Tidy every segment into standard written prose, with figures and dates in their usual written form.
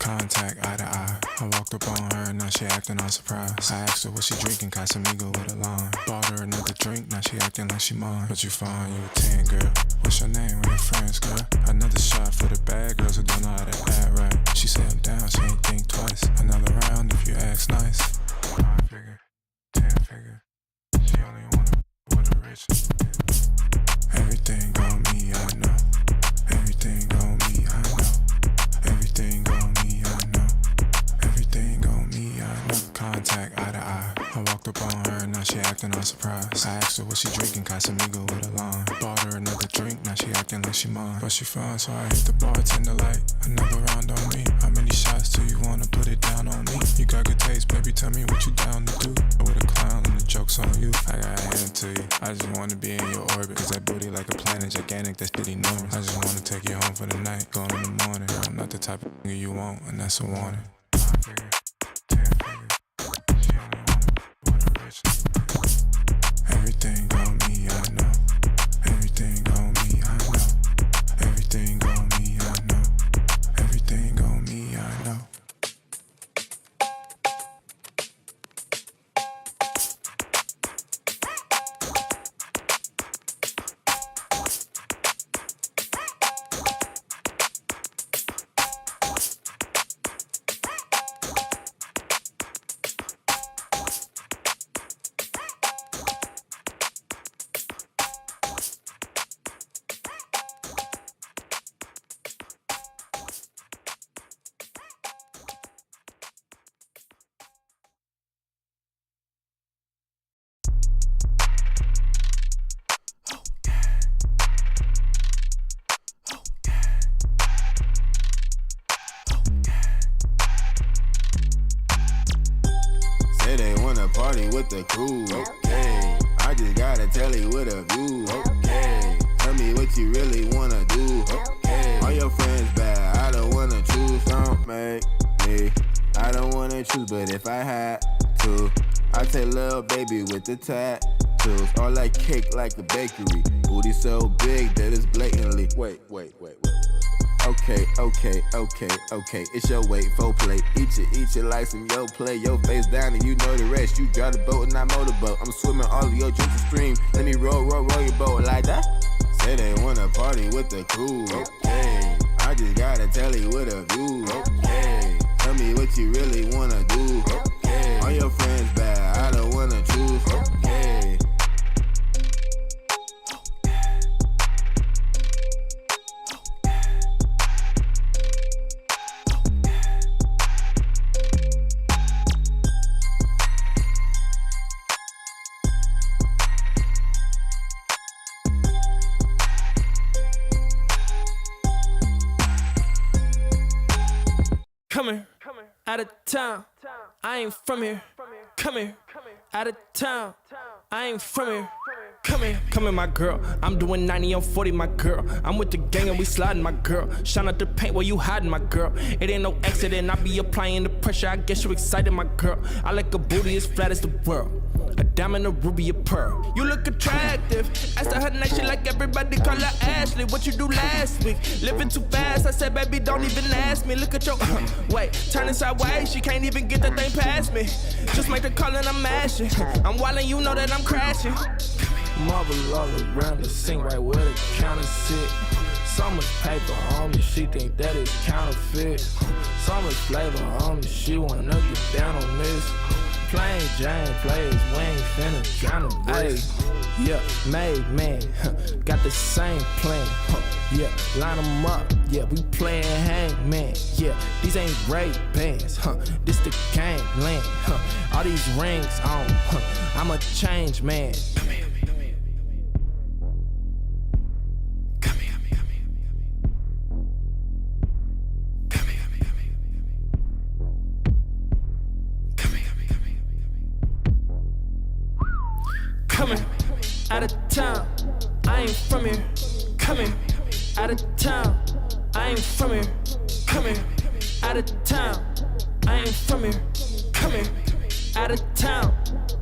contact, eye to eye. I walked up on her, now she acting all surprised. I asked her what she drinking, Casamigo with a lime. Bought her another drink, now she acting like she mine. But you fine, you a 10, girl. What's your name, where your friends, girl? Another shot for the bad girls who don't know how to act right. She said I'm down, she ain't think twice. Another round if you ask nice. 5 figure, 10 figure. She only wanna with a rich. Everything on me, I know. Everything on me, I know. Everything on me, I know. Everything on me, I know. Contact, eye to eye. I walked up on her, now she acting all surprised. I asked her what she drinking, Casamigo with a lime. Bought her another drink, now she acting like she mine. But she fine, so I hit the bartender like another round on me. How many shots do you wanna put it down on me? You got good taste, baby, tell me what you down to do. With a clown and the joke's on you. I gotta hand it to you. I just wanna be in your orbit, cause that booty like a planet, gigantic, that shit enormous. I just wanna take you home for the night, going in the morning. Girl, I'm not the type of nigga you want, and that's a warning. 5 figure, 10 figure. She only wanna with a rich. Everything on me, I know. Everything on me, I know. Everything on me, I know. Everything on me, I know. With the crew, okay. I just got a telly with a view, okay. Tell me what you really wanna do, okay. All your friends bad, I don't wanna choose. Don't make me, I don't wanna choose, but if I had to, I'd take little baby with the tattoos. All like cake like a bakery. Booty so big that it's blatantly. Wait. Okay, it's your weight, full plate. Eat it like some yo play. Your face down and you know the rest. You drive the boat and I motorboat. I'm swimming all of your drinks to stream. Let me roll your boat like that. Say they wanna party with the crew, okay. I just got a telly with a view, okay. Tell me what you really wanna do, okay. All your friends bad, I don't wanna choose, okay. Come here, out of town, I ain't from here. Come here, out of town, I ain't from here. Come here, my girl. I'm doing 90 on 40, my girl. I'm with the gang and we sliding, my girl. Shine out the paint while you hiding, my girl. It ain't no accident, I be applying the pressure. I guess you excited, my girl. I like a booty as flat as the world. A diamond, a ruby, a pearl. You look attractive. Asked her name, she like everybody call her Ashley. What you do last week? Living too fast. I said, baby, don't even ask me. Look at your wait, turning sideways. She can't even get that thing past me. Just make the call and I'm mashing. I'm wildin', you know that I'm crashing. Marble all around the sink, right where the counter sit. So much paper on me, she think that it's counterfeit. So much flavor on me, she wanna get down on this. Plain Jane plays, we ain't finna drown the blaze. Yeah, made man, got the same plan. Yeah, line them up, yeah, we playin' hangman. Yeah, these ain't rape bands, this the gangland. All these rings on, I'm a change man. Coming out of town, I ain't from here. Coming out of town, I ain't from here. Coming out of town, I ain't from here. Coming out of town,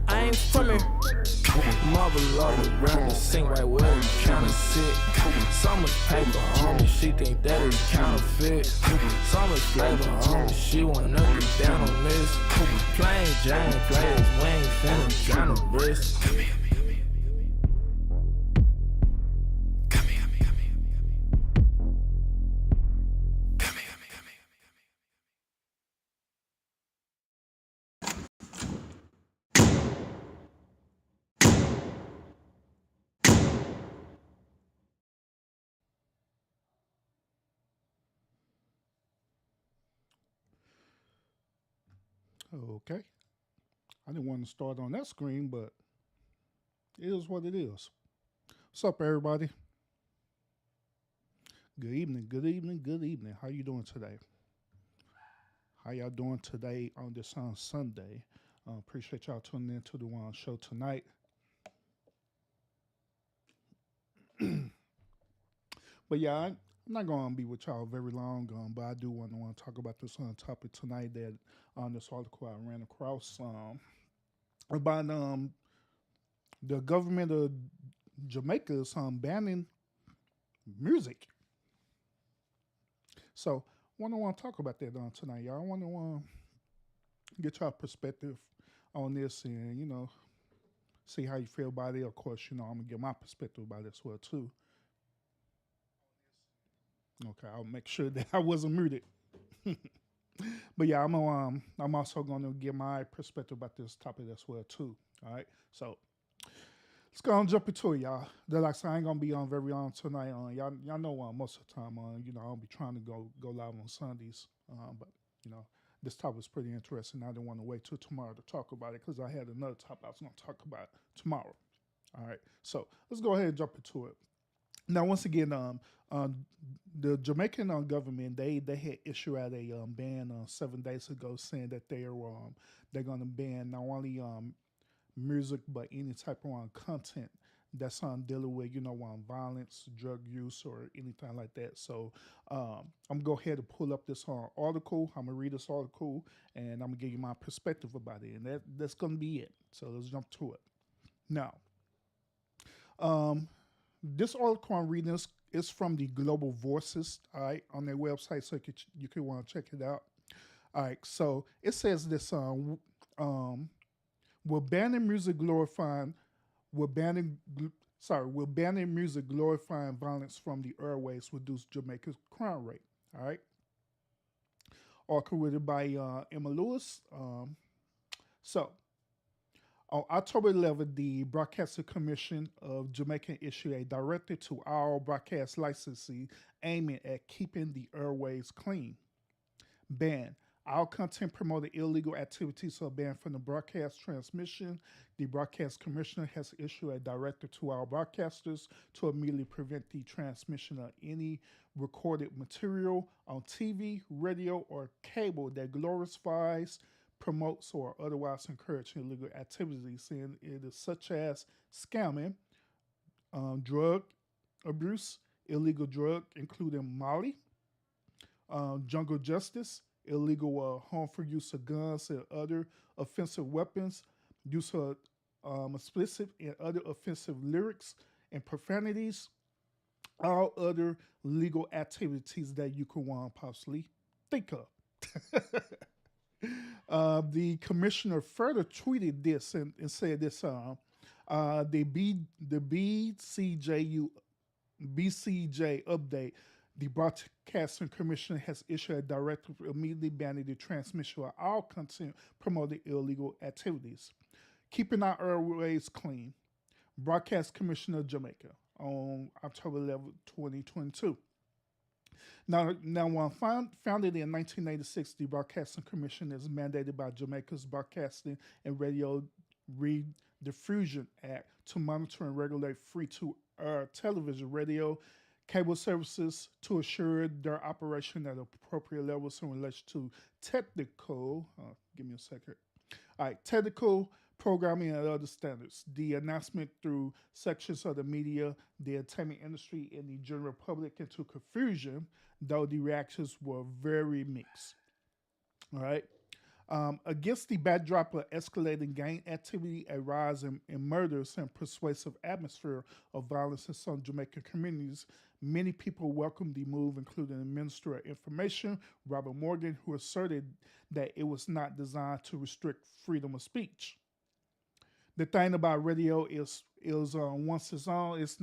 I ain't from here. Marble all around the sink right where you tryna sit. So much paper on me, she think that is counterfeit. So much flavor on me, she wanna get down on this. Plain Jane players, we ain't finna tryna risk. Okay. I didn't want to start on that screen, but it is what it is. What's up, everybody? Good evening, good evening, good evening. How you doing today? How y'all doing today on this Sunday? Appreciate y'all tuning in to the show tonight. But yeah, I'm not going to be with y'all very long, but I do want to talk about this topic tonight that on this article I ran across about the government of Jamaica is banning music. So I want to talk about that tonight, y'all. I want to get y'all perspective on this, and see how you feel about it. Of course, I'm gonna get my perspective about it as well too. Okay, I'll make sure that I wasn't muted. But yeah, I'm also gonna give my perspective about this topic as well too. All right, so let's go and jump into it, y'all. Like I said, I ain't gonna be on very long tonight. Y'all know most of the time, I'll be trying to go live on Sundays. But this topic is pretty interesting. I didn't want to wait till tomorrow to talk about it because I had another topic I was gonna talk about tomorrow. All right, so let's go ahead and jump into it. Now, once again, the Jamaican government they had issued out a ban 7 days ago, saying that they're going to ban not only music but any type of content that's dealing with violence, drug use, or anything like that. So I'm gonna go ahead and pull up this article. I'm gonna read this article and I'm gonna give you my perspective about it, and that's gonna be it. So let's jump to it now. This article I'm reading is from the Global Voices, all right, on their website, so you can want to check it out. All right, so it says this: will banning music glorifying, will banning, will banning music glorifying violence from the airways reduce Jamaica's crime rate? All right, article written by Emma Lewis. So on October 11th, the Broadcasting Commission of Jamaica issued a directive to all broadcast licensees aiming at keeping the airways clean. Ban. All content promoting illegal activities are banned from the broadcast transmission. The Broadcast Commissioner has issued a directive to all broadcasters to immediately prevent the transmission of any recorded material on TV, radio, or cable that glorifies, promotes, or otherwise encourages illegal activities, and it is such as scamming, drug abuse, illegal drug, including Molly, jungle justice, illegal harmful use of guns and other offensive weapons, use of explicit and other offensive lyrics and profanities, all other legal activities that you could possibly think of. The commissioner further tweeted this and said this: the BCJ update. The Broadcasting Commission has issued a directive immediately banning the transmission of all content promoting illegal activities. Keeping our airways clean. Broadcast Commission of Jamaica on October 11, 2022. Now, founded in 1986, the Broadcasting Commission is mandated by Jamaica's Broadcasting and Radio Rediffusion Act to monitor and regulate free-to-air television, radio, cable services to assure their operation at appropriate levels in relation to technical, give me a second. All right, technical programming and other standards. The announcement through sections of the media, the entertainment industry, and the general public into confusion, though the reactions were very mixed. All right. Against the backdrop of escalating gang activity, a rise in murders, and persuasive atmosphere of violence in some Jamaican communities, many people welcomed the move, including the Minister of Information, Robert Morgan, who asserted that it was not designed to restrict freedom of speech. The thing about radio is once it's on, it's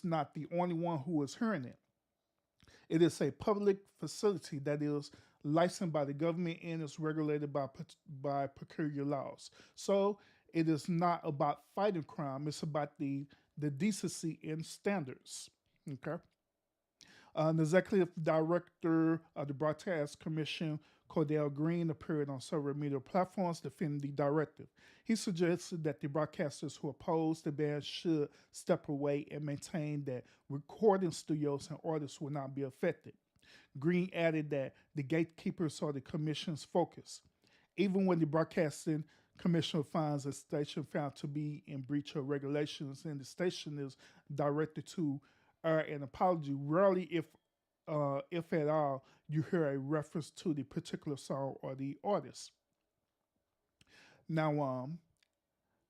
not the only one who is hearing it. It is a public facility that is licensed by the government and is regulated by peculiar laws. So it is not about fighting crime; it's about the decency and standards. Okay. The executive director of the Broadcast Commission, Cordell Green, appeared on several media platforms defending the directive. He suggested that the broadcasters who oppose the ban should step away and maintain that recording studios and artists will not be affected. Green added that the gatekeepers are the commission's focus. Even when the Broadcasting Commission finds a station found to be in breach of regulations and the station is directed to an apology, rarely, if at all, you hear a reference to the particular song or the artist. Now,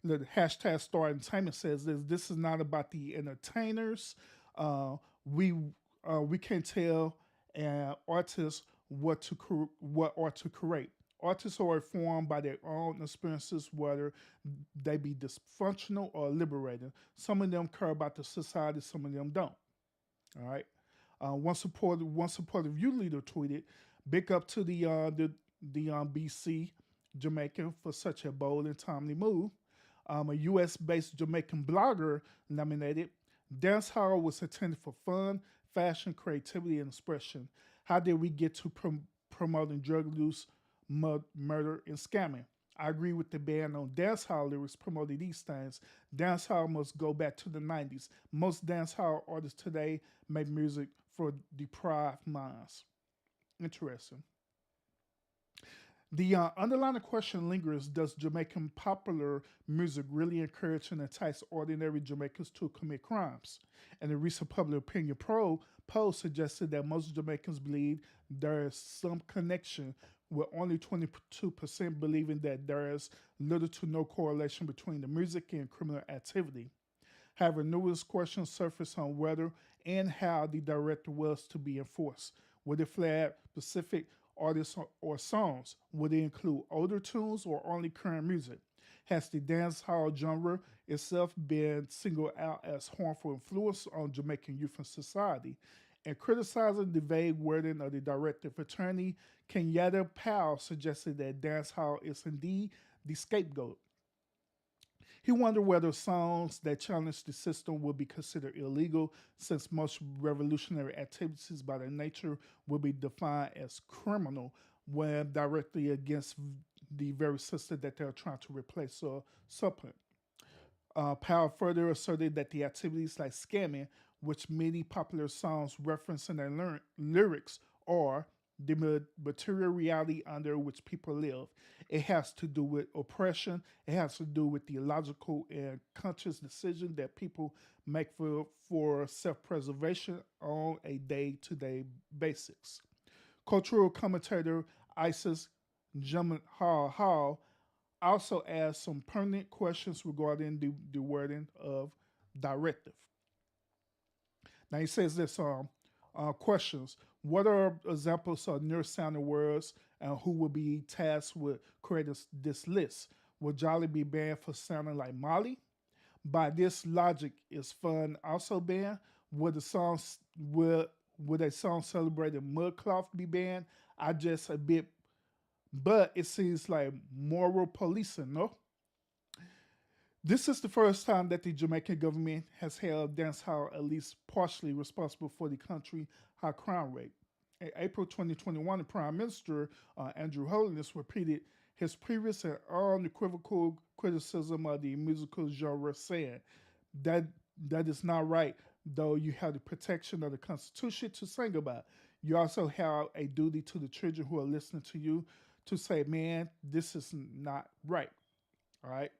the hashtag Star Entertainment says this is not about the entertainers. We can't tell artists what art to create. Artists are informed by their own experiences, whether they be dysfunctional or liberating. Some of them care about the society, some of them don't. All right. One supportive youth leader tweeted, "Big up to the BC Jamaican for such a bold and timely move." A U.S.-based Jamaican blogger nominated, "Dancehall was intended for fun, fashion, creativity, and expression. How did we get to promoting drug use, murder, and scamming? I agree with the band on dancehall lyrics promoting these things. Dancehall must go back to the 90s. Most dancehall artists today make music for deprived minds." Interesting. The underlying question lingers: does Jamaican popular music really encourage and entice ordinary Jamaicans to commit crimes? And a recent public opinion poll suggested that most Jamaicans believe there is some connection, with only 22% believing that there is little to no correlation between the music and criminal activity. However, numerous questions surfaced on whether and how the directive was to be enforced. Would it flag specific artists or songs? Would it include older tunes or only current music? Has the dancehall genre itself been singled out as harmful influence on Jamaican youth and society? And criticizing the vague wording of the directive, attorney Kenyatta Powell suggested that dancehall is indeed the scapegoat. He wondered whether songs that challenge the system would be considered illegal, since most revolutionary activities by their nature will be defined as criminal when directly against the very system that they're trying to replace or supplement. Powell further asserted that the activities like scamming, which many popular songs reference in their lyrics, are the material reality under which people live. It has to do with oppression. It has to do with the logical and conscious decision that people make for self-preservation on a day-to-day basis. Cultural commentator Isis Hall also asked some pertinent questions regarding the wording of directive. Now he says this: questions. What are examples of near-sounding words, and who will be tasked with creating this list? Will Jolly be banned for sounding like Molly? By this logic, is fun also banned? Would a song celebrating mudcloth be banned? I just a bit, but it seems like moral policing, no? This is the first time that the Jamaican government has held dancehall at least partially responsible for the country's high crime rate. In April 2021, the Prime Minister, Andrew Holness, repeated his previous and unequivocal criticism of the musical genre, saying that is not right, though you have the protection of the Constitution to sing about. You also have a duty to the children who are listening to you to say, man, this is not right. All right?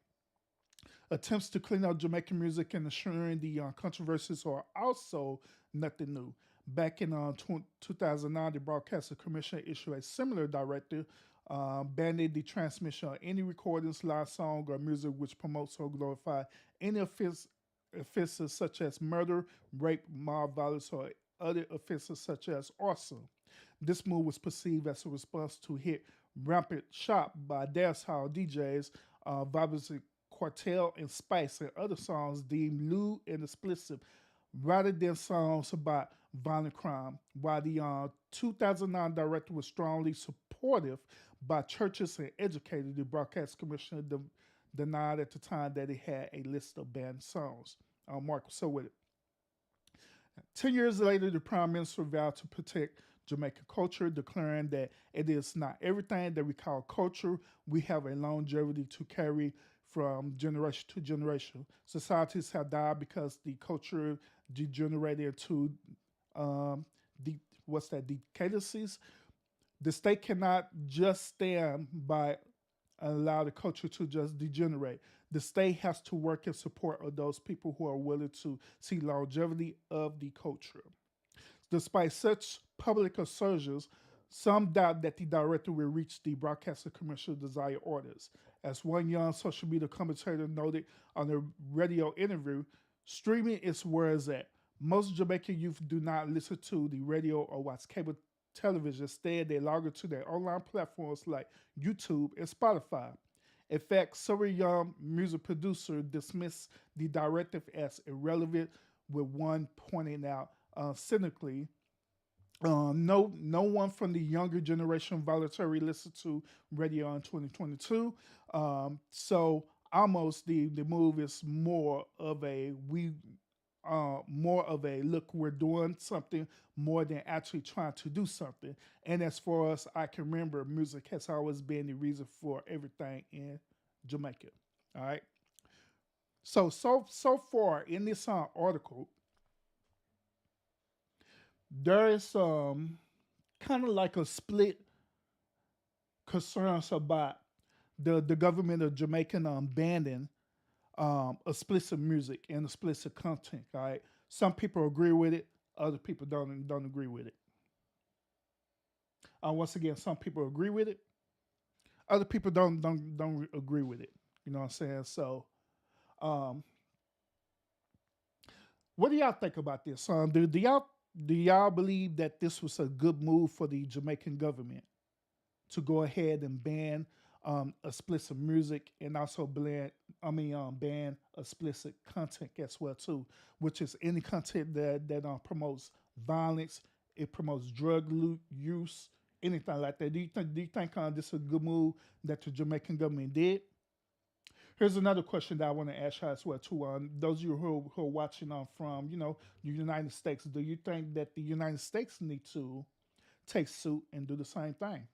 Attempts to clean up Jamaican music and ensuring the controversies are also nothing new. Back in 2009, the Broadcasting Commission issued a similar directive banning the transmission of any recordings, live song, or music which promotes or glorifies any offenses such as murder, rape, mob violence, or other offenses such as arson. This move was perceived as a response to hit rampant shop by dancehall DJs, Vibrancy Quartel and Spice, and other songs deemed lewd and explicit rather than songs about violent crime. While the 2009 director was strongly supportive by churches and educators, the broadcast commissioner denied at the time that it had a list of banned songs. Mark, so with it. 10 years later, the Prime Minister vowed to protect Jamaican culture, declaring that it is not everything that we call culture. We have a longevity to carry from generation to generation. Societies have died because the culture degenerated into decadencies. The state cannot just stand by and allow the culture to just degenerate. The state has to work in support of those people who are willing to see longevity of the culture. Despite such public assertions, some doubt that the director will reach the broadcaster commercial desired orders. As one young social media commentator noted on a radio interview, streaming is where it's at. Most Jamaican youth do not listen to the radio or watch cable television. Instead, they log into their online platforms like YouTube and Spotify. In fact, several young music producers dismiss the directive as irrelevant, with one pointing out cynically, no one from the younger generation voluntarily listened to radio in 2022. So almost the move is more of a look, we're doing something more than actually trying to do something. And as far as I can remember, music has always been the reason for everything in Jamaica. All right. So far in this article, there is kind of like a split concerns about the government of Jamaica banning explicit music and explicit content. All right, some people agree with it, other people don't agree with it. Once again, some people agree with it, other people don't agree with it. You know what I'm saying? So, what do y'all think about this? Do y'all believe that this was a good move for the Jamaican government to go ahead and ban explicit music and also ban explicit content as well too, which is any content that promotes violence, it promotes drug use, anything like that. Do you think this is a good move that the Jamaican government did? Here's another question that I want to ask you as well too. Those of you who are watching from the United States, do you think that the United States need to take suit and do the same thing?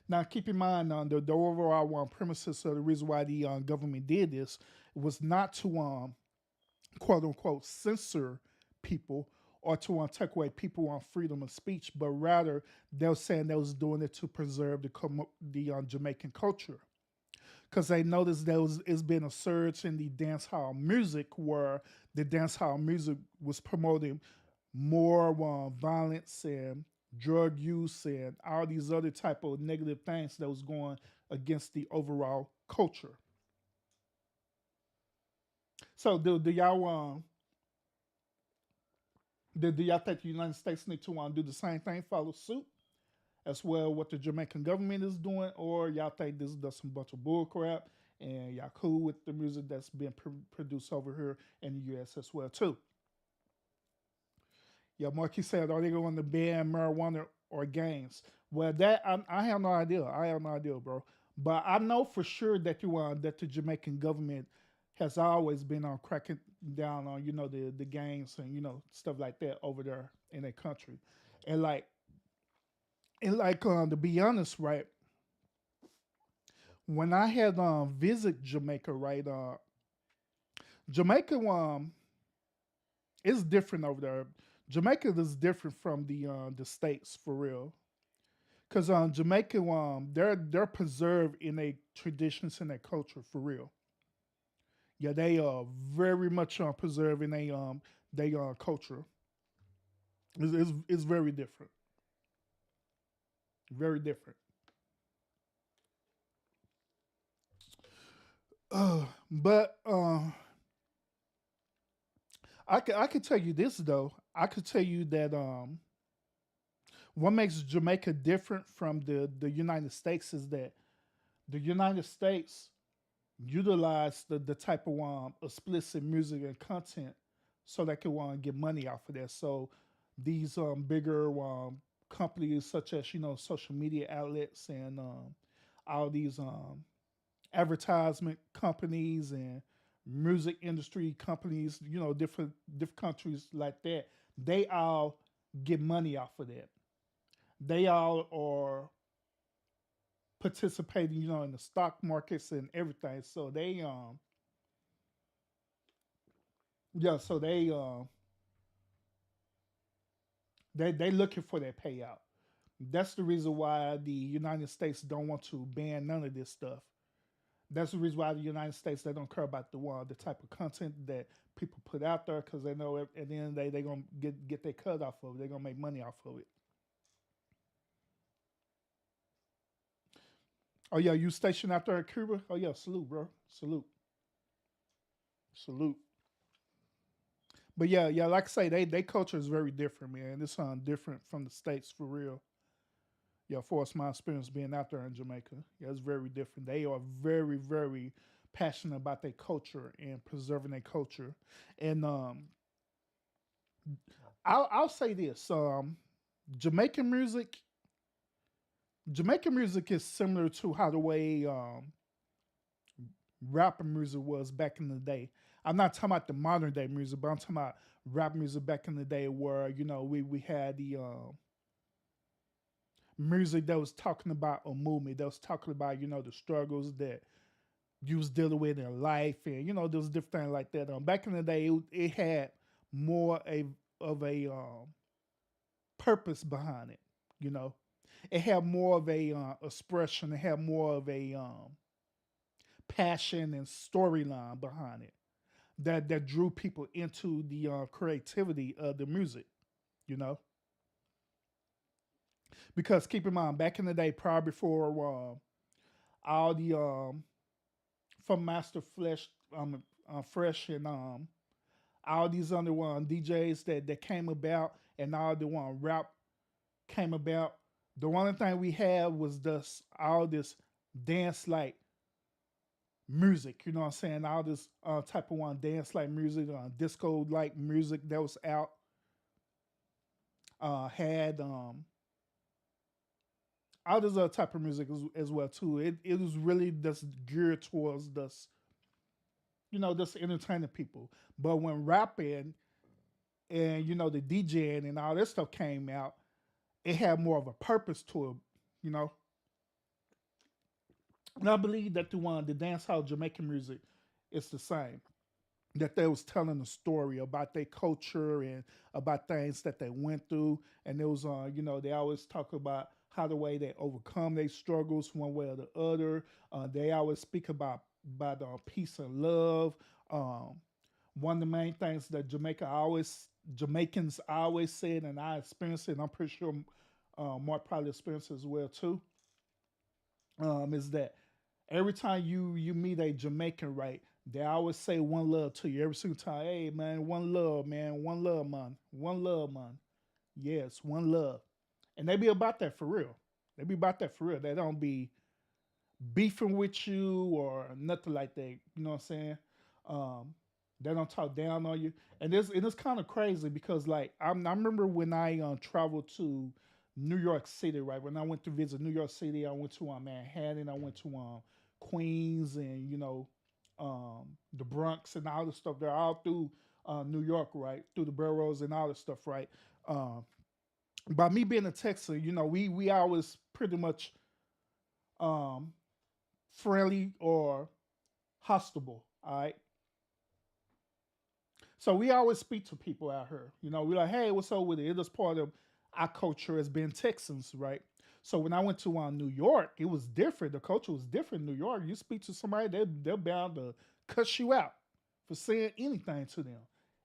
Now, keep in mind the overall premises of the reason why the government did this was not to quote unquote censor people or to take away people on freedom of speech, but rather they were saying they was doing it to preserve the Jamaican culture. Because they noticed it's been a surge in the dancehall music, where the dancehall music was promoting more violence and drug use and all these other type of negative things that was going against the overall culture. So do y'all do y'all think the United States need to do the same thing, follow suit as well what the Jamaican government is doing, or y'all think this is some bunch of bull crap and y'all cool with the music that's being produced over here in the U.S. as well too? Yeah, Marky said, are they going to ban marijuana or gangs? Well, that I have no idea. I have no idea, bro. But I know for sure that that the Jamaican government has always been on cracking down on the gangs and stuff like that over there in their country, and to be honest, right? When I had visit Jamaica, right? Jamaica is different over there. Jamaica is different from the states for real, because Jamaica they're preserved in their traditions and their culture for real. Yeah, they are very much preserving their culture. It's very different. Very different. But I could tell you this though. I could tell you that what makes Jamaica different from the United States is that the United States utilize the type of explicit music and content so they can get money off of that. So these bigger companies such as social media outlets and all these advertisement companies and music industry companies, different countries like that, they all get money off of that. They all are participating, in the stock markets and everything. So they yeah, so they looking for that payout. That's the reason why the United States don't want to ban none of this stuff. That's the reason why the United States, they don't care about the type of content that people put out there, because they know at the end of the day they're gonna get their cut off of it. They're gonna make money off of it. Oh yeah, you stationed out there in Cuba? Oh yeah, salute, bro. Salute. Salute. But yeah, yeah, like I say, they culture is very different, man. It's different from the States for real. Yeah, for us, my experience being out there in Jamaica, yeah, it's very different. They are very, very passionate about their culture and preserving their culture. And I'll say this: Jamaican music, Jamaican music is similar to how the way rap music was back in the day. I'm not talking about the modern day music, but I'm talking about rap music back in the day where we had the music that was talking about a movement, that was talking about the struggles that you was dealing with in life, and those different things like that. Back in the day, it had more of a purpose behind it. You know, it had more of a expression. It had more of a passion and storyline behind it that drew people into the creativity of the music. You know, because keep in mind, back in the day, prior before all the from Master Flesh, Fresh, and all these other DJs that came about, and all the one rap came about. The one thing we had was this all this dance like music. You know what I'm saying? All this type of one dance like music, disco like music that was out. Had all this other type of music as well too. It was really just geared towards this, just entertaining people. But when rapping and the DJing and all that stuff came out, it had more of a purpose to it, you know. And I believe that the dancehall Jamaican music is the same. That they was telling a story about their culture and about things that they went through, and it was they always talk about how the way they overcome their struggles one way or the other. They always speak about peace and love. One of the main things that Jamaicans always said, and I experienced it, and I'm pretty sure Mark probably experienced it as well too, is that every time you meet a Jamaican, right, they always say one love to you every single time. Hey man, one love, man, one love, man, one love, man. Yes, one love, and they be about that for real. They be about that for real. They don't be beefing with you or nothing like that. You know what I'm saying? Um, they don't talk down on you, and it's kind of crazy because like I remember when I traveled to New York City, right? When I went to visit New York City, I went to Manhattan, I went to Queens, and the Bronx and all this stuff. They're all through New York, right? Through the boroughs and all this stuff, right? Um, by me being a Texan, we always pretty much um, friendly or hostile. All right. So we always speak to people out here. We're like, hey, what's up with it? It is part of our culture as being Texans, right? So when I went to New York, it was different. The culture was different in New York. You speak to somebody, they're bound to cuss you out for saying anything to them.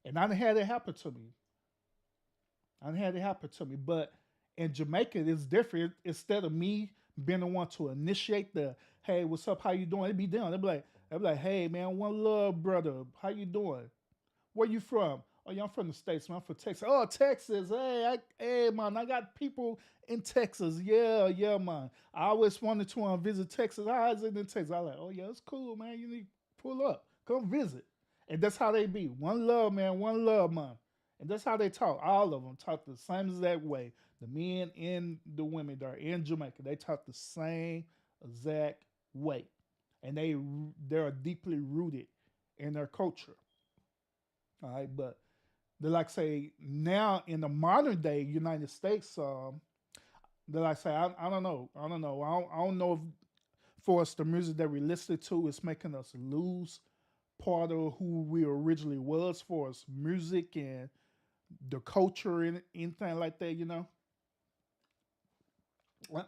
And I done had it happen to me. But In Jamaica, it's different. Instead of me being the one to initiate the, hey, what's up? How you doing? It'd be them. They'd be like, hey man, one love, brother. How you doing? Where you from? Oh, yeah, I'm from the States, man. I'm from Texas. Oh, Texas. Hey, man, I got people in Texas. Yeah, yeah, man. I always wanted to visit Texas. I was in Texas. I like, oh, yeah, it's cool, man. You need to pull up. Come visit. And that's how they be. One love, man. One love, man. And that's how they talk. All of them talk the same exact way. The men and the women that are in Jamaica, they talk the same exact way. And they're deeply rooted in their culture. All right, but they like say now in the modern day United States, they like say I don't know, I don't know if for us the music that we listen to is making us lose part of who we originally was for us music and the culture and anything like that.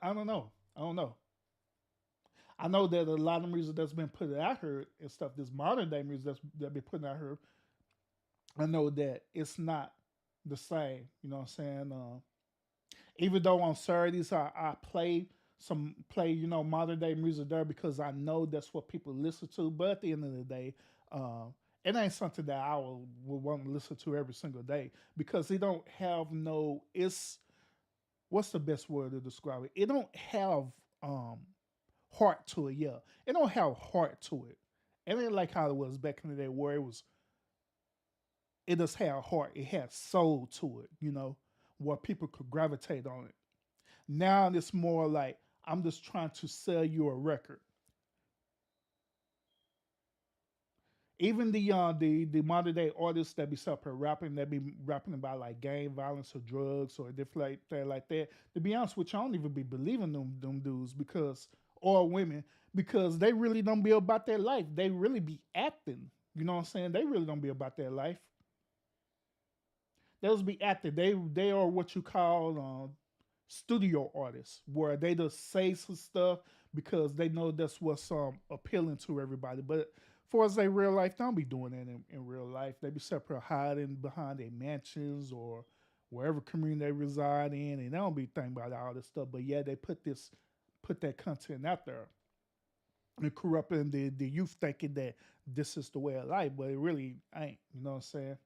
I don't know. I don't know. I know that a lot of music that's been put out here and stuff, this modern day music that been put out here, I know that it's not the same. You know what I'm saying? Even though on Saturdays I play modern day music there because I know that's what people listen to. But at the end of the day, it ain't something that I would want to listen to every single day because it don't have no. It's what's the best word to describe it? It don't have heart to it. Yeah, it don't have heart to it. It ain't like how it was back in the day where it does have heart. It has soul to it, where people could gravitate on it. Now it's more like I'm just trying to sell you a record. Even the modern day artists that be up here rapping, that be rapping about like gang violence or drugs or different like that. To be honest with you, I don't even be believing them dudes because or women because they really don't be about their life. They really be acting. You know what I'm saying? They really don't be about their life. Those be acting. They are what you call studio artists, where they just say some stuff because they know that's what's appealing to everybody. But for as they real life, don't be doing that in real life. They be separate hiding behind their mansions or wherever community they reside in, and they don't be thinking about all this stuff. But yeah, they put that content out there and corrupting the youth thinking that this is the way of life, but it really ain't. You know what I'm saying?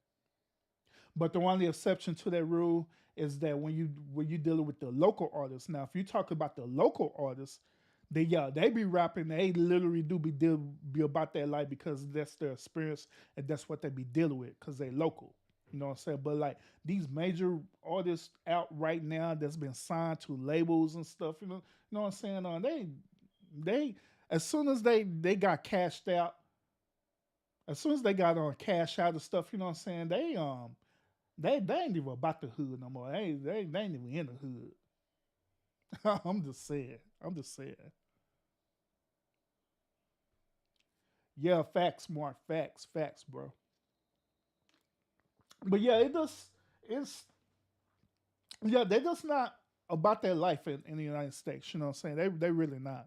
But the only exception to that rule is that when you dealing with the local artists. Now, if you talk about the local artists, they be rapping. They literally do be about that life because that's their experience and that's what they be dealing with because they local. You know what I'm saying? But like these major artists out right now that's been signed to labels and stuff. You know what I'm saying? They as soon as they got cashed out, as soon as they got on cash out and stuff. You know what I'm saying? They ain't even about the hood no more. They ain't even in the hood. I'm just saying. Yeah, facts, Mark. Facts, bro. But yeah, it's they just not about their life in the United States. You know what I'm saying? They really not.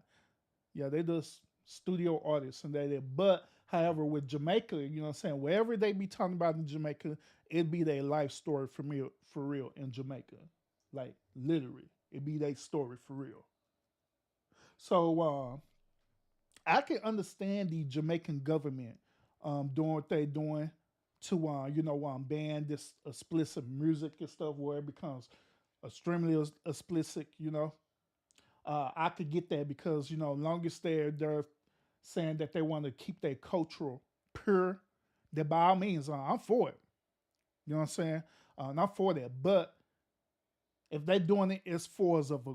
Yeah, they just studio artists and they. But however, with Jamaica, you know what I'm saying? Wherever they be talking about in Jamaica, it'd be their life story for real in Jamaica. Like literally. It'd be their story for real. So I can understand the Jamaican government doing what they doing to ban this explicit music and stuff where it becomes extremely explicit. I could get that because longest they're saying that they want to keep their cultural pure. That by all means, I'm for it. You know what I'm saying? Not for that, but if they're doing it as far as of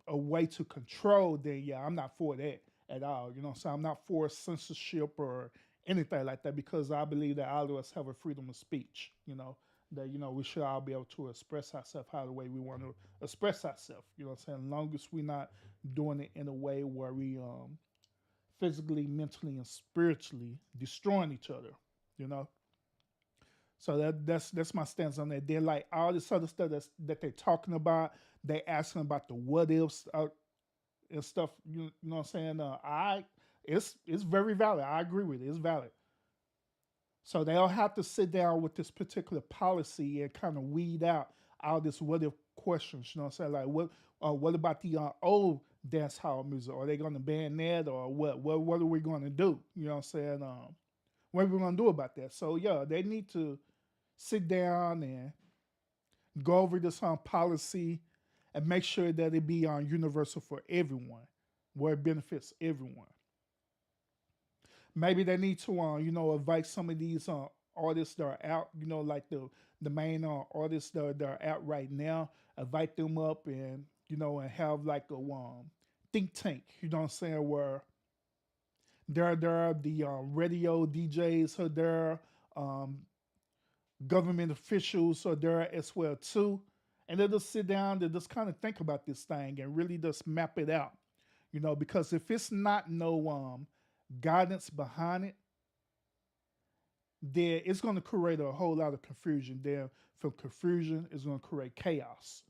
a way to control, then yeah, I'm not for that at all. You know what I'm saying? I'm not for censorship or anything like that because I believe that all of us have a freedom of speech. That we should all be able to express ourselves how the way we want to express ourselves. You know what I'm saying? As long as we're not doing it in a way where we physically, mentally, and spiritually destroying each other. You know. So that's my stance on that. Then like all this other stuff that they're talking about, they asking about the what ifs and stuff. You know what I'm saying? It's very valid. I agree with it. It's valid. So they'll have to sit down with this particular policy and kind of weed out all this what if questions. You know what I'm saying? Like, what about the old dance hall music? Are they going to ban that, or what? What are we going to do? You know what I'm saying? What are we going to do about that? So yeah, they need to sit down and go over this policy and make sure that it be universal for everyone, where it benefits everyone. Maybe they need to invite some of these artists that are out, like the main artists that are out right now, invite them up and and have like a think tank, you know what I'm saying, where there are the radio DJs are there, um, government officials are there as well too, and they'll just sit down and just kind of think about this thing and really just map it out, because if it's not no guidance behind it, then it's going to create a whole lot of confusion. Then from confusion, it's going to create chaos.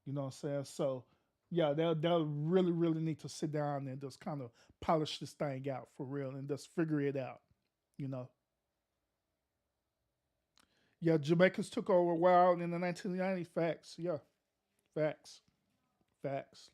You know what I'm saying? So, yeah, they'll really, really need to sit down and just kind of polish this thing out for real and just figure it out. You know? Yeah, Jamaicans took over wild in the 1990s. Facts. Yeah, facts. Facts.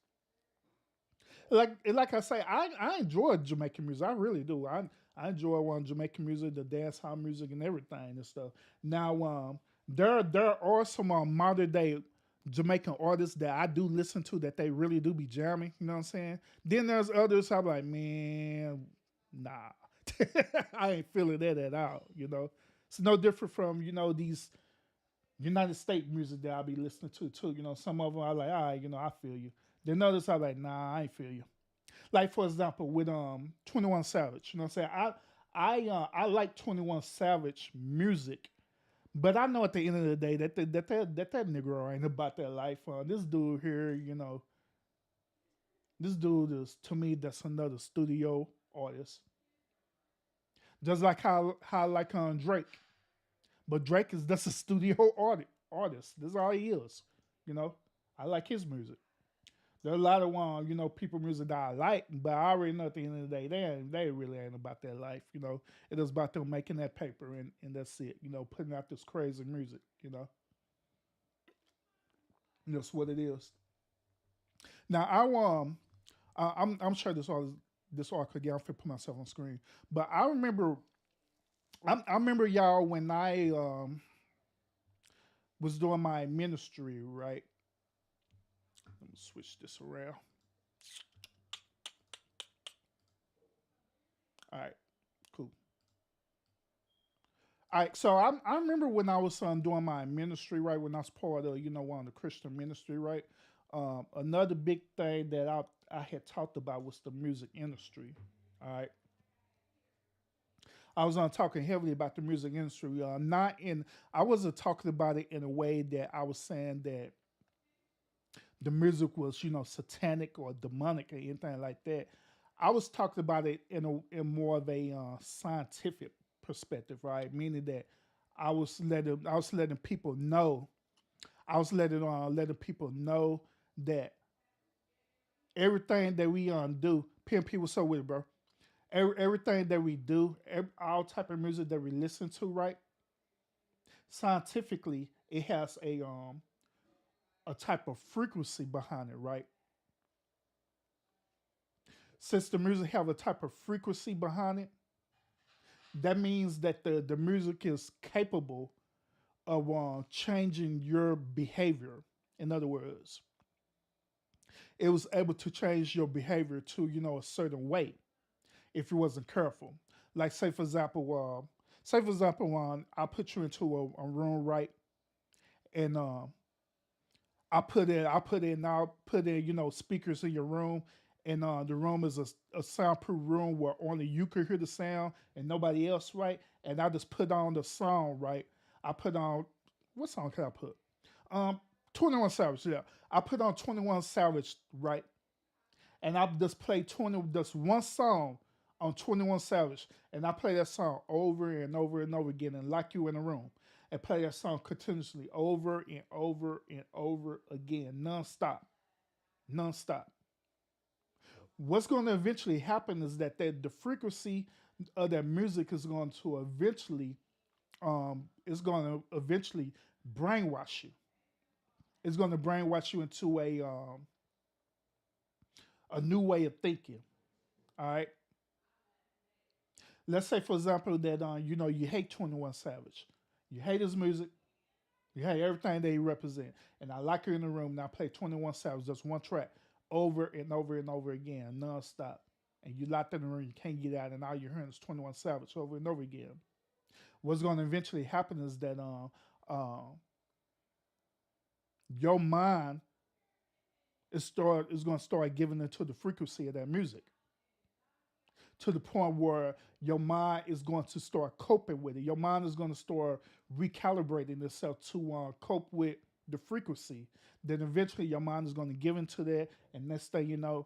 Like I say, I enjoy Jamaican music. I really do. I enjoy Jamaican music, the dance hall music, and everything and stuff. Now, there are some modern day Jamaican artists that I do listen to that they really do be jamming. You know what I'm saying? Then there's others I'm like, man, nah, I ain't feeling that at all. It's no different from these United States music that I be listening to too. Some of them I like, all right, I feel you. Then others I like, nah, I ain't feel you. Like for example, with 21 Savage, you know what I'm saying? I like 21 Savage music, but I know at the end of the day that Negro ain't about that life. This dude here, this dude is, to me, that's another studio artist. Just like how I like Drake, but Drake is just a studio artist. That's all he is. I like his music. There are a lot of people music that I like, but I already know at the end of the day, they really ain't about that life. It is about them making that paper and that's it. Putting out this crazy music. And that's what it is. Now I'm sure this article again. I'm finna put myself on screen, but I remember y'all when I was doing my ministry, right? Let me switch this around. All right, cool. All right, so I remember when I was doing my ministry, right? When I was part of one of the Christian ministry, right? Another big thing that I had talked about was the music industry. All right, I was talking heavily about the music industry. I wasn't talking about it in a way that I was saying that the music was, satanic or demonic or anything like that. I was talking about it in more of a scientific perspective, right? Meaning that I was letting people know, letting people know that everything that we do, PMP was so with, bro. Everything that we do, all type of music that we listen to, right? Scientifically, it has a type of frequency behind it, right? Since the music have a type of frequency behind it, that means that the music is capable of changing your behavior. In other words, it was able to change your behavior to a certain way if you wasn't careful. Like say for example, I put you into a room, right, and I'll put in speakers in your room, and the room is a soundproof room where only you can hear the sound and nobody else, right? And I just put on the song, right? I put on, what song can I put? 21 Savage, yeah. I put on 21 Savage, right? And I just play just one song on 21 Savage, and I play that song over and over and over again and lock you in a room and play that song continuously over and over and over again, nonstop. Nonstop. What's going to eventually happen is that the frequency of that music is going to eventually brainwash you. It's going to brainwash you into a new way of thinking. All right. Let's say, for example, that you hate 21 Savage, you hate his music, you hate everything that he represent, and I like her in the room, and I play 21 Savage, just one track, over and over and over again, nonstop, and you locked in the room, you can't get out, and all you're hearing is 21 Savage over and over again. What's going to eventually happen is that your mind is going to start giving into the frequency of that music, to the point where your mind is going to start coping with it. Your mind is going to start recalibrating itself to cope with the frequency. Then eventually your mind is going to give into that, and next thing you know,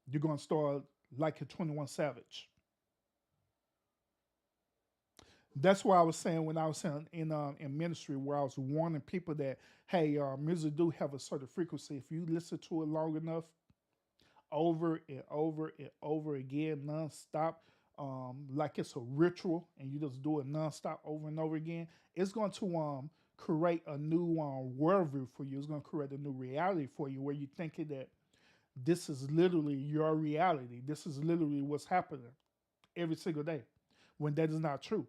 you're going to start like a 21 Savage. That's why I was saying when I was saying in ministry, where I was warning people that, hey, music do have a certain frequency. If you listen to it long enough, over and over and over again, nonstop, like it's a ritual, and you just do it nonstop over and over again, it's going to create a new worldview for you. It's going to create a new reality for you, where you're thinking that this is literally your reality. This is literally what's happening every single day, when that is not true.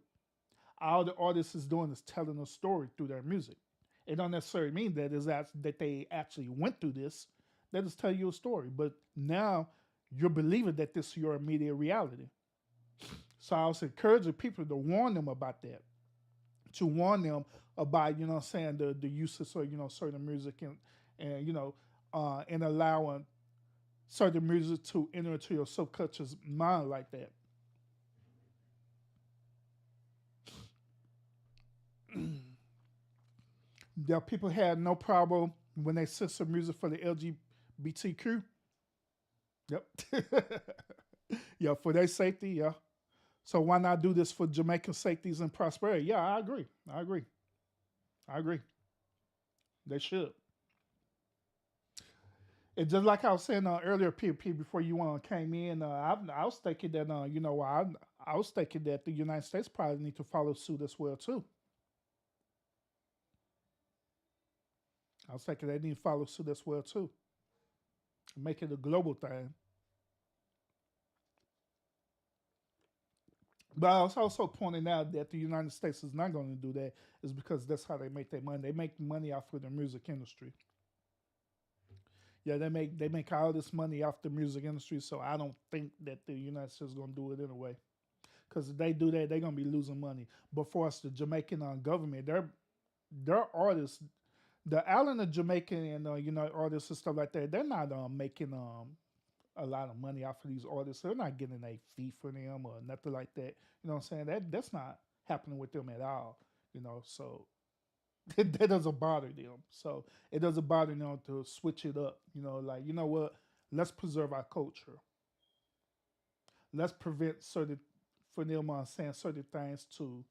All the artist is doing is telling a story through their music. It don't necessarily mean that they actually went through this. They just tell you a story. But now you're believing that this is your immediate reality. So I was encouraging people to warn them about that. To warn them about, the uses of, certain music and allowing certain music to enter into your subconscious mind like that. There people had no problem when they censor music for the LGBTQ. Yep. Yeah, for their safety, yeah. So why not do this for Jamaican safeties and prosperity? Yeah, I agree. I agree. They should. It's just like I was saying earlier, PP, before you came in. I was thinking that I was thinking that the United States probably need to follow suit as well too. I was thinking they need to follow suit as well too, make it a global thing. But I was also pointing out that the United States is not going to do that, is because that's how they make their money. They make money off of the music industry. Yeah, they make all this money off the music industry, so I don't think that the United States is going to do it anyway. Because if they do that, they're going to be losing money. But for us, the Jamaican government, their artists, the island of Jamaican and artists and stuff like that, they're not making a lot of money off of these artists. They're not getting a fee for them or nothing like that. You know what I'm saying? That's not happening with them at all. So that doesn't bother them. So it doesn't bother them to switch it up. Like, you know what? Let's preserve our culture. Let's prevent certain for them saying certain things to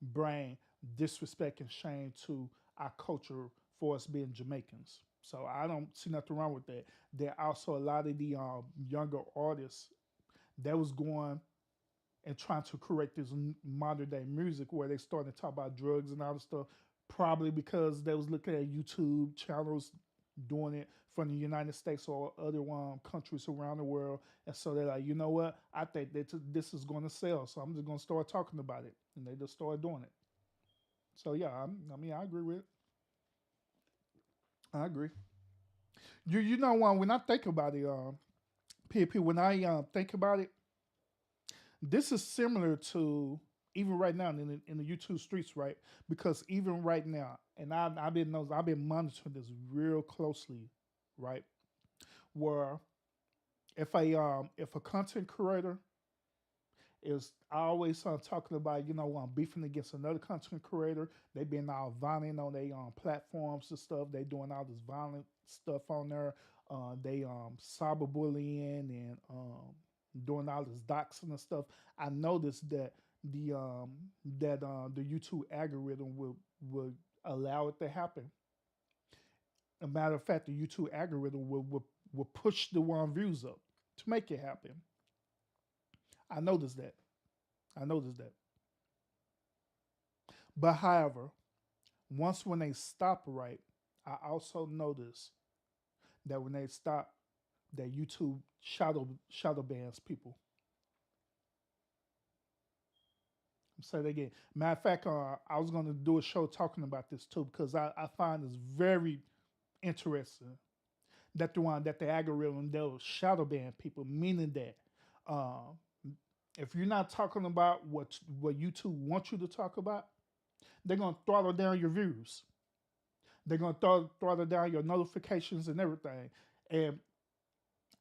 bring disrespect and shame to our culture for us being Jamaicans. So I don't see nothing wrong with that. There are also a lot of the younger artists that was going and trying to create this modern day music, where they started to talk about drugs and all this stuff, probably because they was looking at YouTube channels doing it from the United States or other countries around the world. And so they're like, you know what? I think that this is going to sell. So I'm just going to start talking about it. And they just started doing it. So yeah, I agree with it. I agree. When I think about it, PP, when I think about it, this is similar to even right now in the YouTube streets, right? Because even right now, and I've been monitoring this real closely, right? Where if a content creator is always talking about beefing against another content creator, they been all violent on their platforms and stuff. They doing all this violent stuff on there. They cyberbullying and doing all this doxing and stuff. I noticed that the YouTube algorithm will allow it to happen. A matter of fact, the YouTube algorithm will push the views up to make it happen. I noticed that. But however, once when they stop, right, I also noticed that when they stop, that YouTube shadow bans people. Say that again. Matter of fact, I was going to do a show talking about this too because I find this very interesting that the algorithm they'll shadow ban people, meaning that uh, if you're not talking about what YouTube wants you to talk about, they're gonna throttle down your views. They're gonna throttle down your notifications and everything. And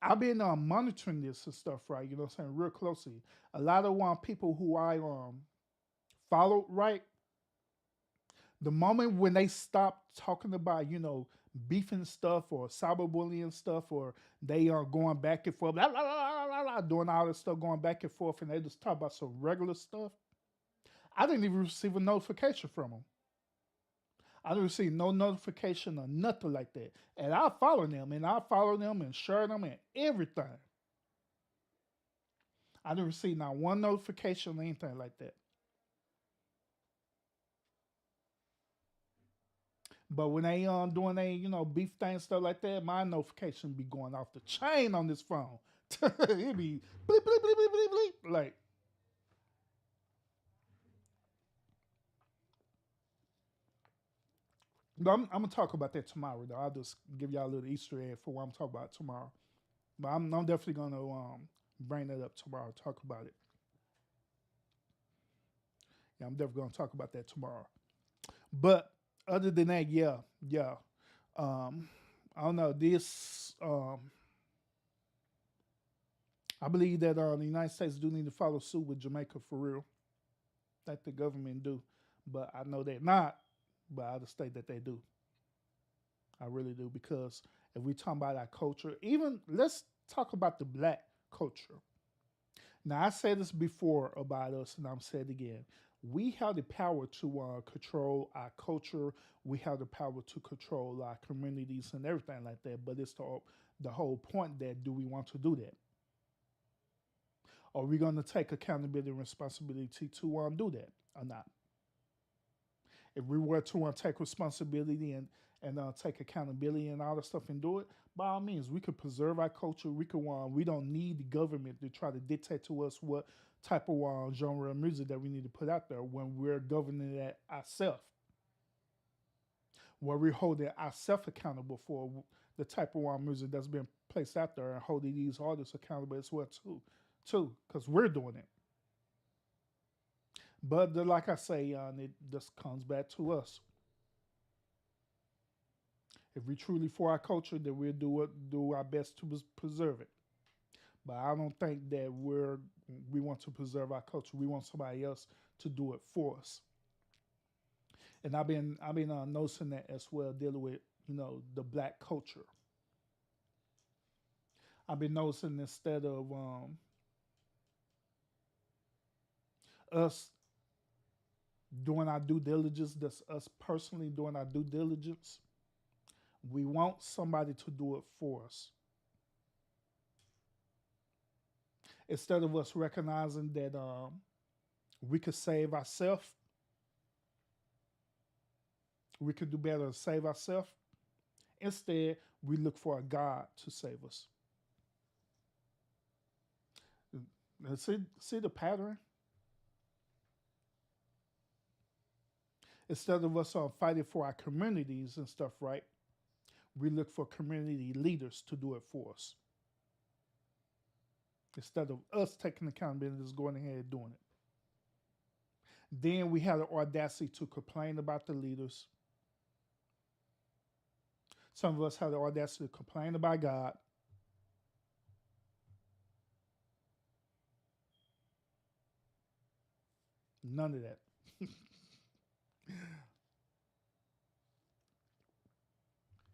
I've been monitoring this and stuff, right? You know what I'm saying, real closely. A lot of people who I followed, right, the moment when they stop talking about, beefing stuff or cyberbullying stuff, or they are going back and forth, blah, blah, blah, blah, blah, doing all this stuff, going back and forth, and they just talk about some regular stuff, I didn't even receive a notification from them. I didn't receive no notification or nothing like that. And I follow them, and share them and everything. I didn't receive not one notification or anything like that. But when they doing they beef things stuff like that, my notification be going off the chain on this phone. It be bleep bleep bleep bleep bleep bleep like. But I'm gonna talk about that tomorrow though. I'll just give y'all a little Easter egg for what I'm talking about tomorrow. But I'm definitely gonna bring that up tomorrow. Talk about it. Yeah, I'm definitely gonna talk about that tomorrow. But other than that, yeah. I don't know. This I believe that the United States do need to follow suit with Jamaica for real. Like the government do. But I know they're not. But I'll just state that they do. I really do. Because if we talk about our culture, even let's talk about the black culture. Now, I said this before about us, and I'm saying it again. We have the power to control our culture. We have the power to control our communities and everything like that. But it's the whole point that do we want to do that? Are we going to take accountability and responsibility to do that or not? If we were to take responsibility and take accountability and all that stuff and do it, by all means, we could preserve our culture. We don't need the government to try to dictate to us what type of genre of music that we need to put out there when we're governing that ourselves. Where we're holding ourselves accountable for the type of music that's been placed out there and holding these artists accountable as well too, because we're doing it. But like I say, it just comes back to us. If we truly for our culture, then we'll do our best to preserve it. But I don't think that we want to preserve our culture. We want somebody else to do it for us. And I've been noticing that as well, dealing with the black culture. I've been noticing instead of us doing our due diligence, that's us personally doing our due diligence, we want somebody to do it for us. Instead of us recognizing that we could save ourselves, we could do better to save ourselves. Instead, we look for a God to save us. See the pattern? Instead of us fighting for our communities and stuff, right? We look for community leaders to do it for us. Instead of us taking accountability, just going ahead and doing it. Then we have the audacity to complain about the leaders. Some of us have the audacity to complain about God. None of that.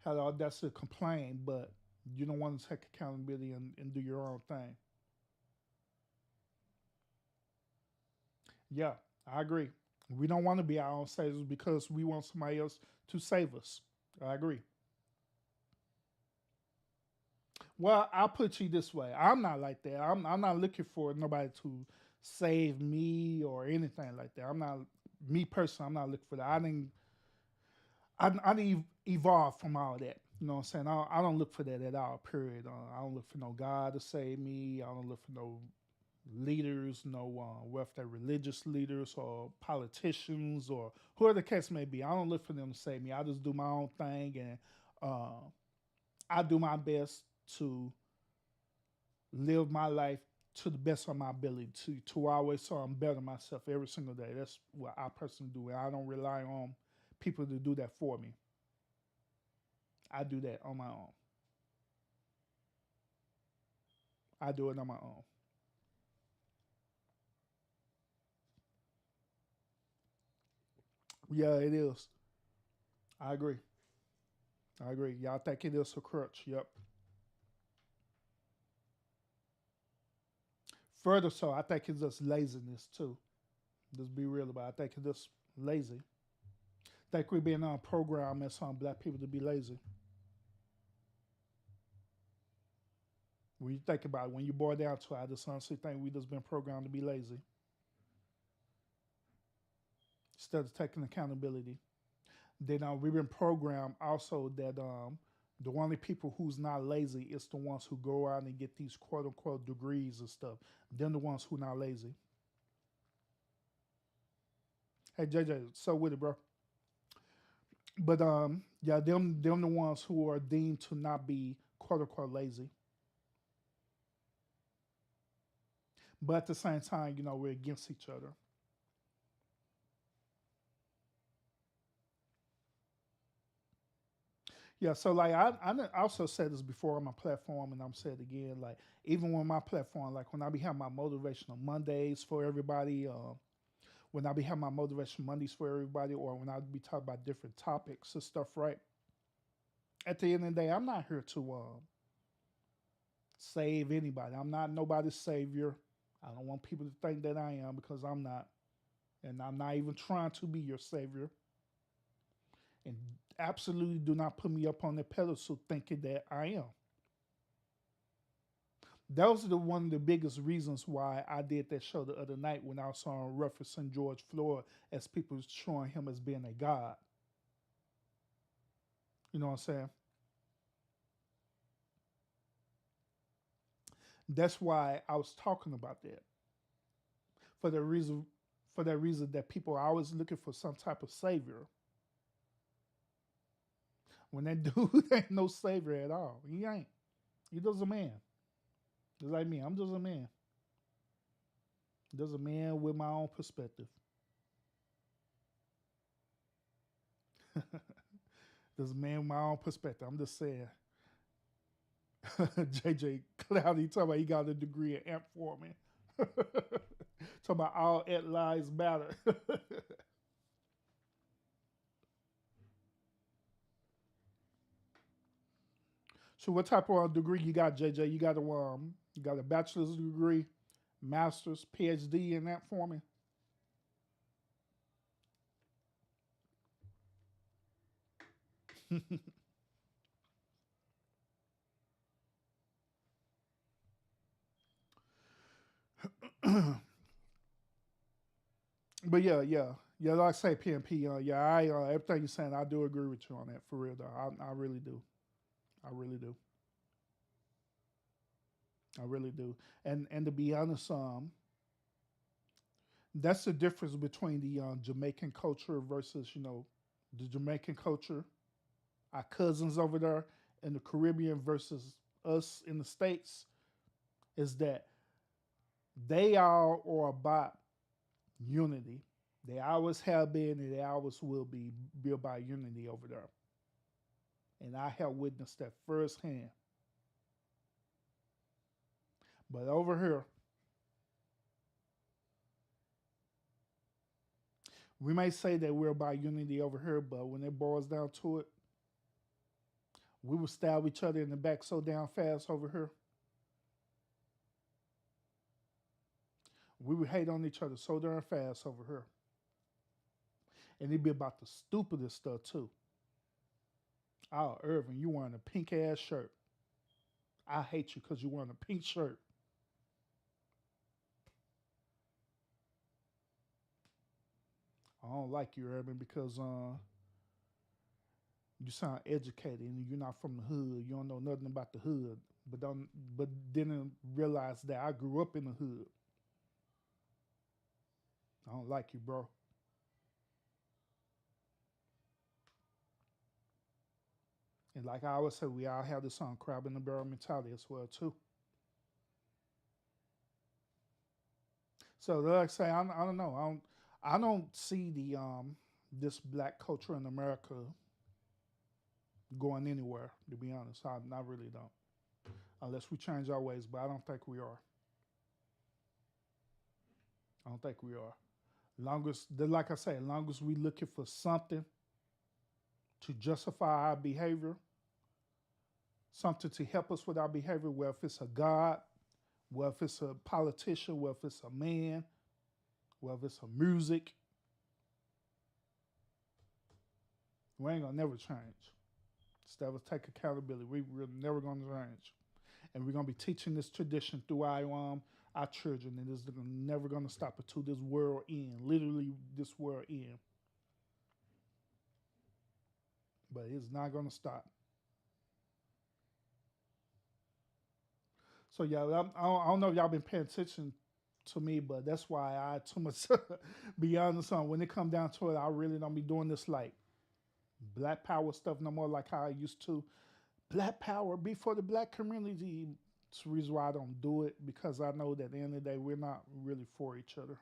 Have the audacity to complain, but you don't want to take accountability and do your own thing. Yeah, I agree. We don't want to be our own saviors because we want somebody else to save us. I agree. Well, I'll put it to you this way. I'm not like that. I'm not looking for nobody to save me or anything like that. I'm not, me personally, I'm not looking for that. evolve from all that. You know what I'm saying? I don't look for that at all, period. I don't look for no God to save me. I don't look for no leaders, no whether they're religious leaders or politicians or whoever the case may be. I don't look for them to save me. I just do my own thing, and uh, I do my best to live my life to the best of my ability to always so I'm better myself every single day. That's what I personally do, and I don't rely on people to do that for me. I do that on my own. I do it on my own. Yeah, it is. I agree. I agree. Y'all think it is a crutch. Yep. Further so, I think it's just laziness too. Just be real about it. I think it's just lazy. I think we're being programmed as some black people to be lazy. When you think about it, when you boil down to it, I just honestly think we just been programmed to be lazy instead of taking accountability. Then we've been programmed also that the only people who's not lazy is the ones who go out and get these quote unquote degrees and stuff. Then the ones who not lazy. Hey JJ, so with it, bro. But yeah, them the ones who are deemed to not be quote unquote lazy. But at the same time, we're against each other. Yeah, so like I also said this before on my platform, and I'm saying it again. Like even on my platform, like when I be having my motivational Mondays for everybody, when I be having my motivation Mondays for everybody, or when I be talking about different topics and stuff, right? At the end of the day, I'm not here to save anybody. I'm not nobody's savior. I don't want people to think that I am because I'm not, and I'm not even trying to be your savior. And absolutely do not put me up on the pedestal thinking that I am. Those are one of the biggest reasons why I did that show the other night when I was on referencing George Floyd as people showing him as being a god. You know what I'm saying? That's why I was talking about that. For the reason for that reason that people are always looking for some type of savior. When that dude ain't no savior at all. He ain't. He just a man. Just like me. I'm just a man. Just a man with my own perspective. Just a man with my own perspective. I'm just saying. JJ Cloudy talking about he got a degree in amp forming. Talking about all at lives matter. So what type of degree you got, JJ? You got a bachelor's degree, master's, PhD in that forming. But yeah. Like I say, PNP. Yeah, I everything you're saying, I do agree with you on that for real though. I really do. I really do. I really do. And to be honest, that's the difference between the Jamaican culture versus the Jamaican culture, our cousins over there in the Caribbean versus us in the States, is that they all are about unity. They always have been and they always will be about unity over there. And I have witnessed that firsthand. But over here, we may say that we're about unity over here, but when it boils down to it, we will stab each other in the back so damn fast over here. We would hate on each other so darn fast over here. And it'd be about the stupidest stuff too. Oh, Irvin, you wearing a pink ass shirt. I hate you because you wearing a pink shirt. I don't like you, Irvin, because you sound educated and you're not from the hood. You don't know nothing about the hood, but didn't realize that I grew up in the hood. I don't like you, bro. And like I always say, we all have this on crab in the barrel mentality as well too. So like I say, I don't know. I don't see the this black culture in America going anywhere. To be honest, I really don't. Unless we change our ways, but I don't think we are. I don't think we are. Long as, like I say, as long as we looking for something to justify our behavior, something to help us with our behavior, whether if it's a God, whether if it's a politician, whether if it's a man, whether it's a music, we ain't gonna never change. Instead of take accountability, we're never gonna change. And we're gonna be teaching this tradition through our children, and it's never gonna stop until this world end. Literally, this world end. But it's not gonna stop. So yeah, I don't know if y'all been paying attention to me, but that's why I too much. Be honest, when it come down to it, I really don't be doing this like Black Power stuff no more like how I used to. Black Power be for the black community. It's the reason why I don't do it, because I know that at the end of the day we're not really for each other.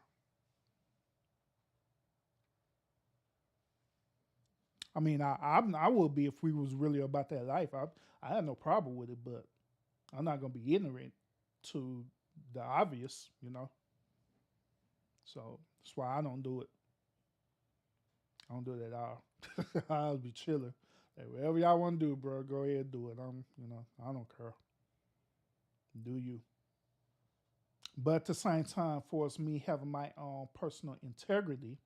I mean, I would be if we was really about that life. I had no problem with it, but I'm not gonna be ignorant to the obvious. So that's why I don't do it. I don't do it at all. I'll be chilling. Hey, whatever y'all want to do, bro, go ahead and do it. I don't care. Do you? But at the same time, for us, me having my own personal integrity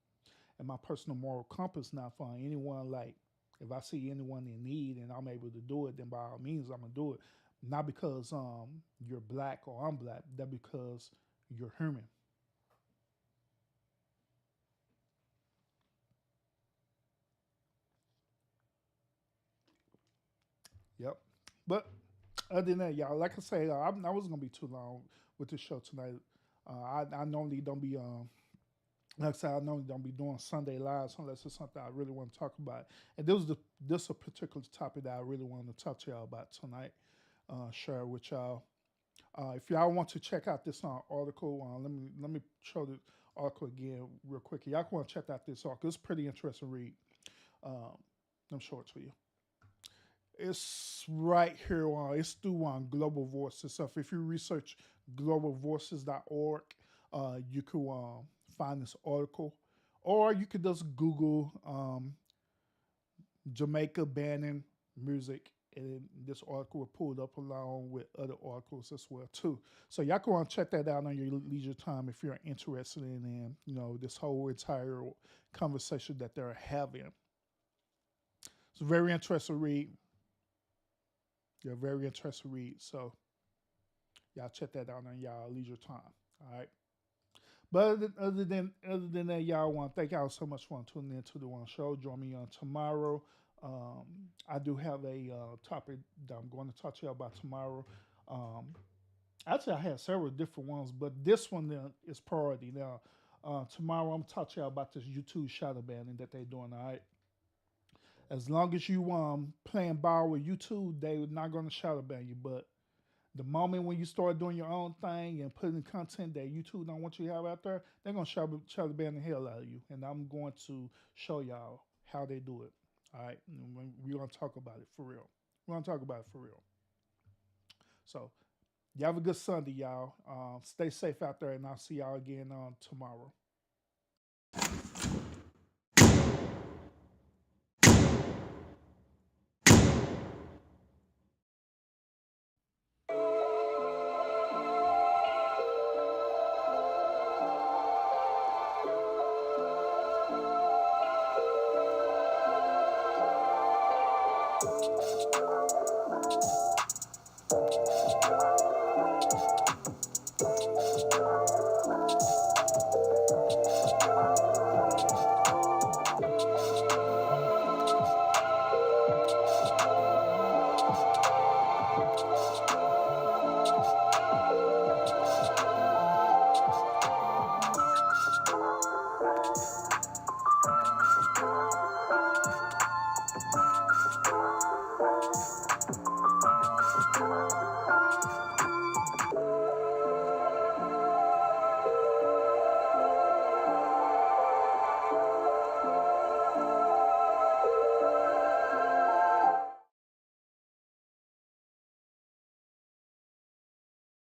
and my personal moral compass, not for anyone, like if I see anyone in need and I'm able to do it, then by all means I'm gonna do it. Not because you're black or I'm black, that because you're human. Yep. But other than that, y'all, like I say, I wasn't gonna be too long with this show tonight. I normally don't be like I said, I normally don't be doing Sunday lives unless it's something I really want to talk about. And this a particular topic that I really wanted to talk to y'all about tonight. Share with y'all. If y'all want to check out this article, let me show the article again real quick. Y'all want to check out this article. It's a pretty interesting read. Let me show it to you. It's right here on. It's through on Global Voices stuff. If you research globalvoices.org, you can find this article, or you could just Google Jamaica banning music, and this article will pull it up along with other articles as well too. So y'all can want to check that out on your leisure time if you're interested in this whole entire conversation that they're having. It's a very interesting read. Yeah, very interesting read. So y'all check that out on y'all leisure time. All right. But other than that, y'all want to thank y'all so much for tuning in to the one show. Join me on tomorrow. I do have a topic that I'm going to talk to you about tomorrow. Actually, I had several different ones, but this one is priority. Now, tomorrow I'm talking to you about this YouTube shadow banning that they're doing. All right. As long as you playing ball with YouTube, they're not going to shadow ban you. But the moment when you start doing your own thing and putting content that YouTube don't want you to have out there, they're going to shadow ban the hell out of you. And I'm going to show y'all how they do it. All right? And we're going to talk about it for real. We're going to talk about it for real. So, y'all have a good Sunday, y'all. Stay safe out there, and I'll see y'all again tomorrow.